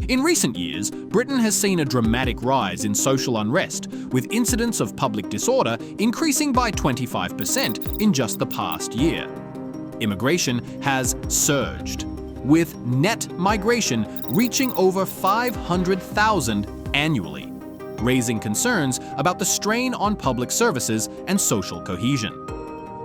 In recent years, Britain has seen a dramatic rise in social unrest, with incidents of public disorder increasing by 25% in just the past year. Immigration has surged, with net migration reaching over 500,000 annually, raising concerns about the strain on public services and social cohesion.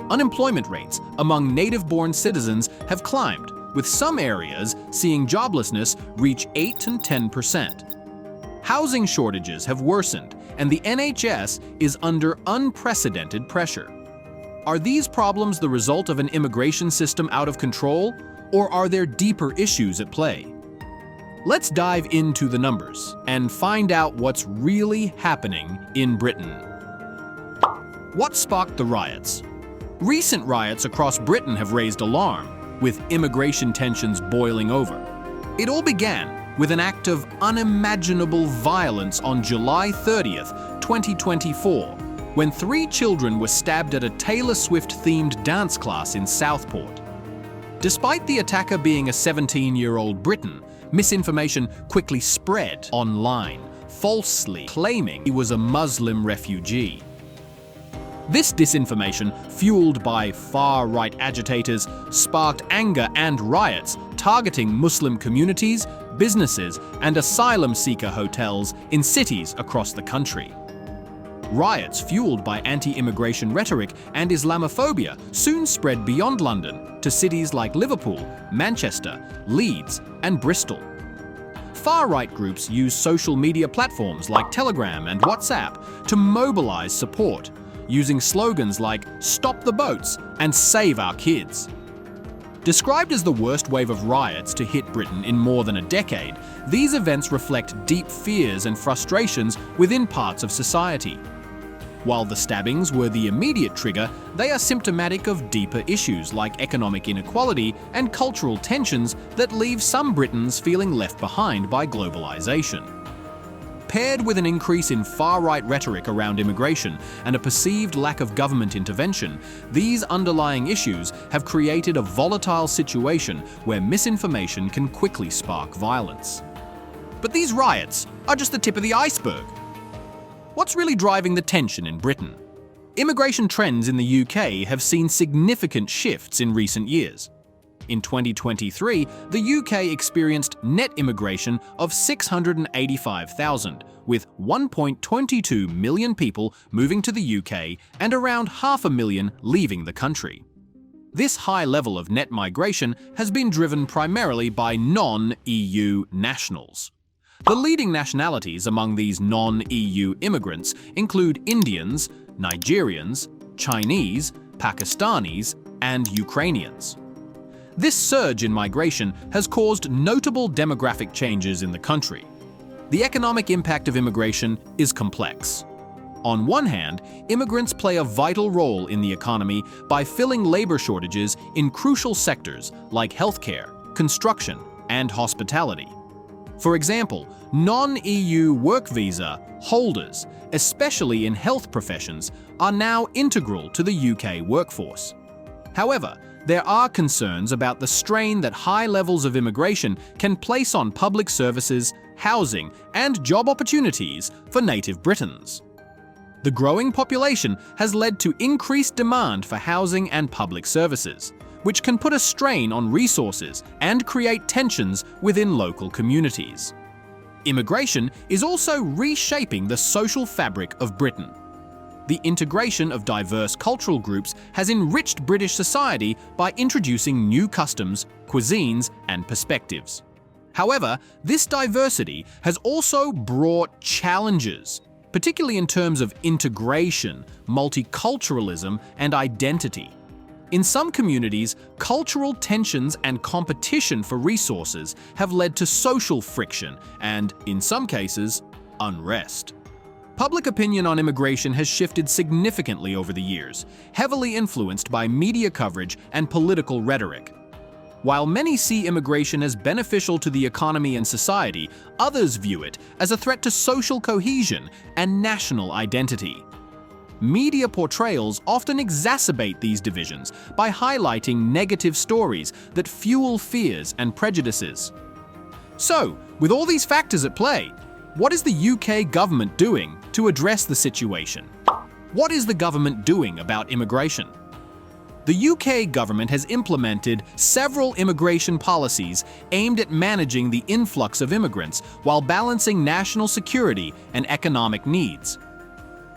Unemployment rates among native-born citizens have climbed, with some areas seeing joblessness reach 8 and 10%. Housing shortages have worsened, and the NHS is under unprecedented pressure. Are these problems the result of an immigration system out of control, or are there deeper issues at play? Let's dive into the numbers and find out what's really happening in Britain. What sparked the riots? Recent riots across Britain have raised alarm, with immigration tensions boiling over. It all began with an act of unimaginable violence on July 30th, 2024, when 3 children were stabbed at a Taylor Swift-themed dance class in Southport. Despite the attacker being a 17-year-old Briton, misinformation quickly spread online, falsely claiming he was a Muslim refugee. This disinformation, fueled by far-right agitators, sparked anger and riots targeting Muslim communities, businesses, and asylum seeker hotels in cities across the country. Riots fueled by anti-immigration rhetoric and Islamophobia soon spread beyond London to cities like Liverpool, Manchester, Leeds, and Bristol. Far-right groups use social media platforms like Telegram and WhatsApp to mobilize support, using slogans like "Stop the boats" and "Save our kids." Described as the worst wave of riots to hit Britain in more than a decade, these events reflect deep fears and frustrations within parts of society. While the stabbings were the immediate trigger, they are symptomatic of deeper issues like economic inequality and cultural tensions that leave some Britons feeling left behind by globalization. Paired with an increase in far-right rhetoric around immigration and a perceived lack of government intervention, these underlying issues have created a volatile situation where misinformation can quickly spark violence. But these riots are just the tip of the iceberg. What's really driving the tension in Britain? Immigration trends in the UK have seen significant shifts in recent years. In 2023, the UK experienced net immigration of 685,000, with 1.22 million people moving to the UK and around 500,000 leaving the country. This high level of net migration has been driven primarily by non-EU nationals. The leading nationalities among these non-EU immigrants include Indians, Nigerians, Chinese, Pakistanis, and Ukrainians. This surge in migration has caused notable demographic changes in the country. The economic impact of immigration is complex. On one hand, immigrants play a vital role in the economy by filling labor shortages in crucial sectors like healthcare, construction, and hospitality. For example, non-EU work visa holders, especially in health professions, are now integral to the UK workforce. However, there are concerns about the strain that high levels of immigration can place on public services, housing, and job opportunities for native Britons. The growing population has led to increased demand for housing and public services, which can put a strain on resources and create tensions within local communities. Immigration is also reshaping the social fabric of Britain. The integration of diverse cultural groups has enriched British society by introducing new customs, cuisines, and perspectives. However, this diversity has also brought challenges, particularly in terms of integration, multiculturalism, and identity. In some communities, cultural tensions and competition for resources have led to social friction and, in some cases, unrest. Public opinion on immigration has shifted significantly over the years, heavily influenced by media coverage and political rhetoric. While many see immigration as beneficial to the economy and society, others view it as a threat to social cohesion and national identity. Media portrayals often exacerbate these divisions by highlighting negative stories that fuel fears and prejudices. So, with all these factors at play, what is the UK government doing to address the situation? What is the government doing about immigration? The UK government has implemented several immigration policies aimed at managing the influx of immigrants while balancing national security and economic needs.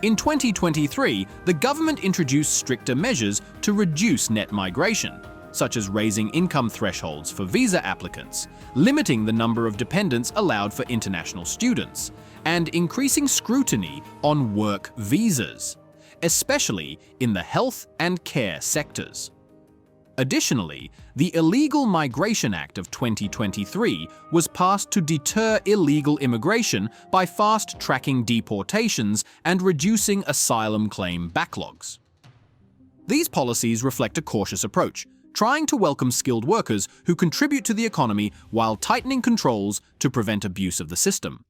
In 2023, the government introduced stricter measures to reduce net migration, such as raising income thresholds for visa applicants, limiting the number of dependents allowed for international students, and increasing scrutiny on work visas, especially in the health and care sectors. Additionally, the Illegal Migration Act of 2023 was passed to deter illegal immigration by fast-tracking deportations and reducing asylum claim backlogs. These policies reflect a cautious approach, trying to welcome skilled workers who contribute to the economy while tightening controls to prevent abuse of the system.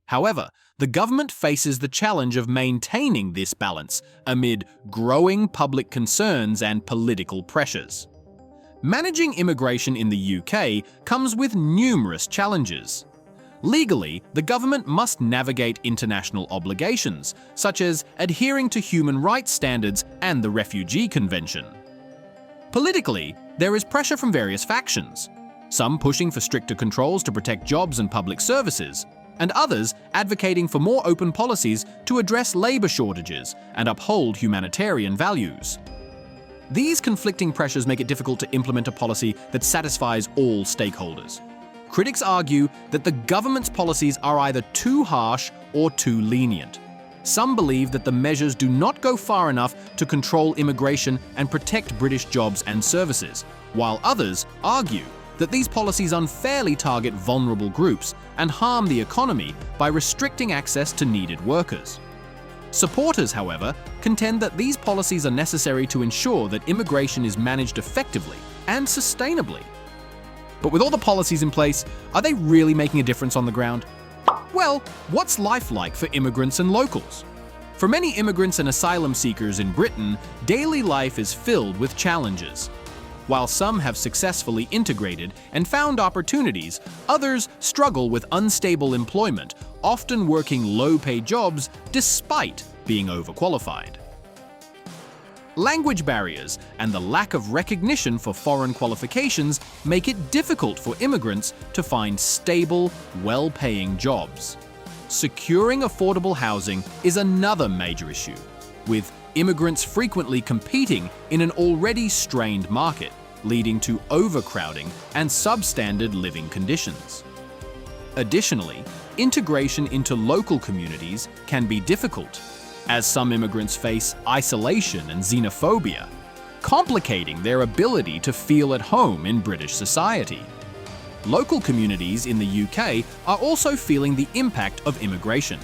However, the government faces the challenge of maintaining this balance amid growing public concerns and political pressures. Managing immigration in the UK comes with numerous challenges. Legally, the government must navigate international obligations, such as adhering to human rights standards and the Refugee Convention. Politically, there is pressure from various factions, some pushing for stricter controls to protect jobs and public services, and others advocating for more open policies to address labor shortages and uphold humanitarian values. These conflicting pressures make it difficult to implement a policy that satisfies all stakeholders. Critics argue that the government's policies are either too harsh or too lenient. Some believe that the measures do not go far enough to control immigration and protect British jobs and services, while others argue that these policies unfairly target vulnerable groups and harm the economy by restricting access to needed workers. Supporters, however, contend that these policies are necessary to ensure that immigration is managed effectively and sustainably. But with all the policies in place, are they really making a difference on the ground? Well, what's life like for immigrants and locals? For many immigrants and asylum seekers in Britain, daily life is filled with challenges. While some have successfully integrated and found opportunities, others struggle with unstable employment, often working low-paid jobs despite being overqualified. Language barriers and the lack of recognition for foreign qualifications make it difficult for immigrants to find stable, well-paying jobs. Securing affordable housing is another major issue, with immigrants frequently competing in an already strained market, leading to overcrowding and substandard living conditions. Additionally, integration into local communities can be difficult, as some immigrants face isolation and xenophobia, complicating their ability to feel at home in British society. Local communities in the UK are also feeling the impact of immigration.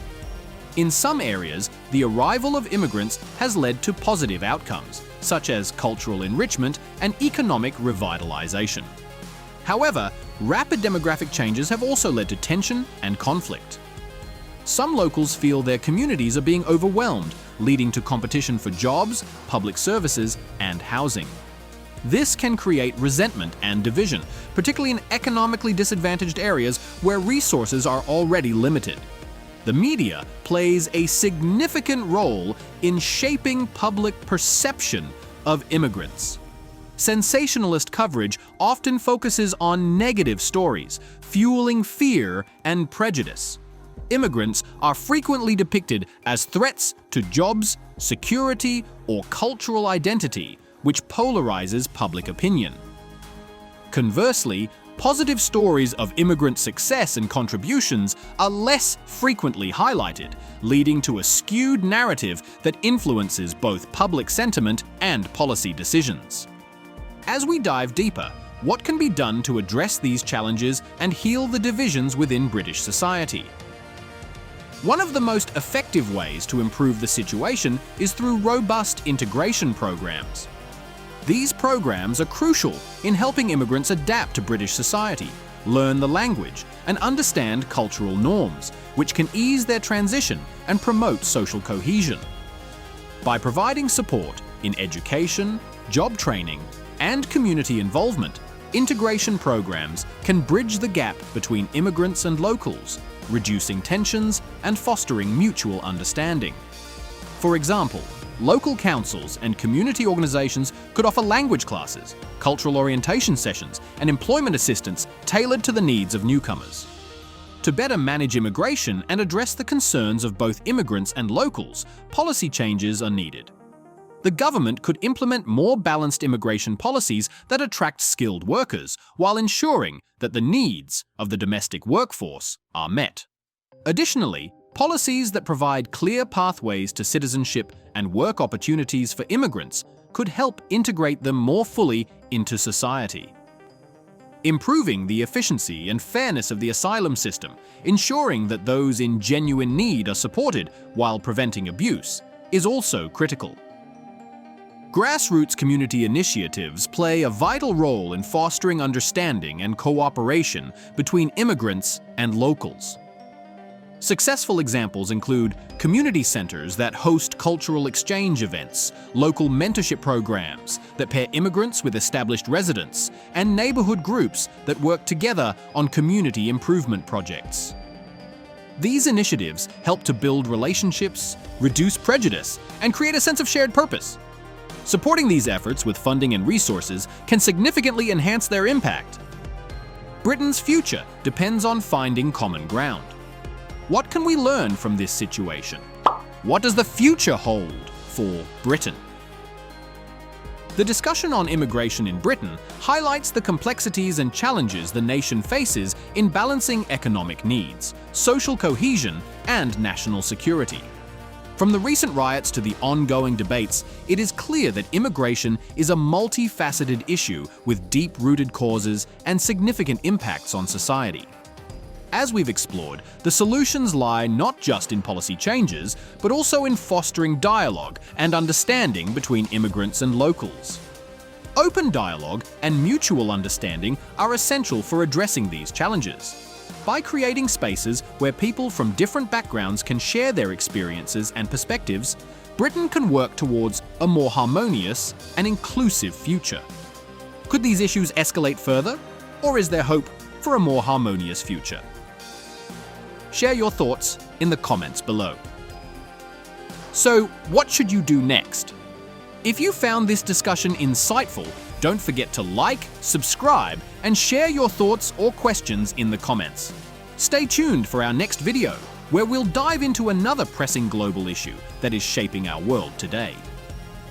In some areas, the arrival of immigrants has led to positive outcomes, such as cultural enrichment and economic revitalization. However, rapid demographic changes have also led to tension and conflict. Some locals feel their communities are being overwhelmed, leading to competition for jobs, public services, and housing. This can create resentment and division, particularly in economically disadvantaged areas where resources are already limited. The media plays a significant role in shaping public perception of immigrants. Sensationalist coverage often focuses on negative stories, fueling fear and prejudice. Immigrants are frequently depicted as threats to jobs, security, or cultural identity, which polarizes public opinion. Conversely, positive stories of immigrant success and contributions are less frequently highlighted, leading to a skewed narrative that influences both public sentiment and policy decisions. As we dive deeper, what can be done to address these challenges and heal the divisions within British society? One of the most effective ways to improve the situation is through robust integration programs. These programs are crucial in helping immigrants adapt to British society, learn the language, and understand cultural norms, which can ease their transition and promote social cohesion. By providing support in education, job training, and community involvement, integration programs can bridge the gap between immigrants and locals, reducing tensions and fostering mutual understanding. For example, local councils and community organizations could offer language classes, cultural orientation sessions, and employment assistance tailored to the needs of newcomers. To better manage immigration and address the concerns of both immigrants and locals, policy changes are needed. The government could implement more balanced immigration policies that attract skilled workers while ensuring that the needs of the domestic workforce are met. Additionally, policies that provide clear pathways to citizenship and work opportunities for immigrants could help integrate them more fully into society. Improving the efficiency and fairness of the asylum system, ensuring that those in genuine need are supported while preventing abuse, is also critical. Grassroots community initiatives play a vital role in fostering understanding and cooperation between immigrants and locals. Successful examples include community centers that host cultural exchange events, local mentorship programs that pair immigrants with established residents, and neighborhood groups that work together on community improvement projects. These initiatives help to build relationships, reduce prejudice, and create a sense of shared purpose. Supporting these efforts with funding and resources can significantly enhance their impact. Britain's future depends on finding common ground. What can we learn from this situation? What does the future hold for Britain? The discussion on immigration in Britain highlights the complexities and challenges the nation faces in balancing economic needs, social cohesion, and national security. From the recent riots to the ongoing debates, it is clear that immigration is a multifaceted issue with deep-rooted causes and significant impacts on society. As we've explored, the solutions lie not just in policy changes, but also in fostering dialogue and understanding between immigrants and locals. Open dialogue and mutual understanding are essential for addressing these challenges. By creating spaces where people from different backgrounds can share their experiences and perspectives, Britain can work towards a more harmonious and inclusive future. Could these issues escalate further, or is there hope for a more harmonious future? Share your thoughts in the comments below. So, what should you do next? If you found this discussion insightful, don't forget to like, subscribe, and share your thoughts or questions in the comments. Stay tuned for our next video, where we'll dive into another pressing global issue that is shaping our world today.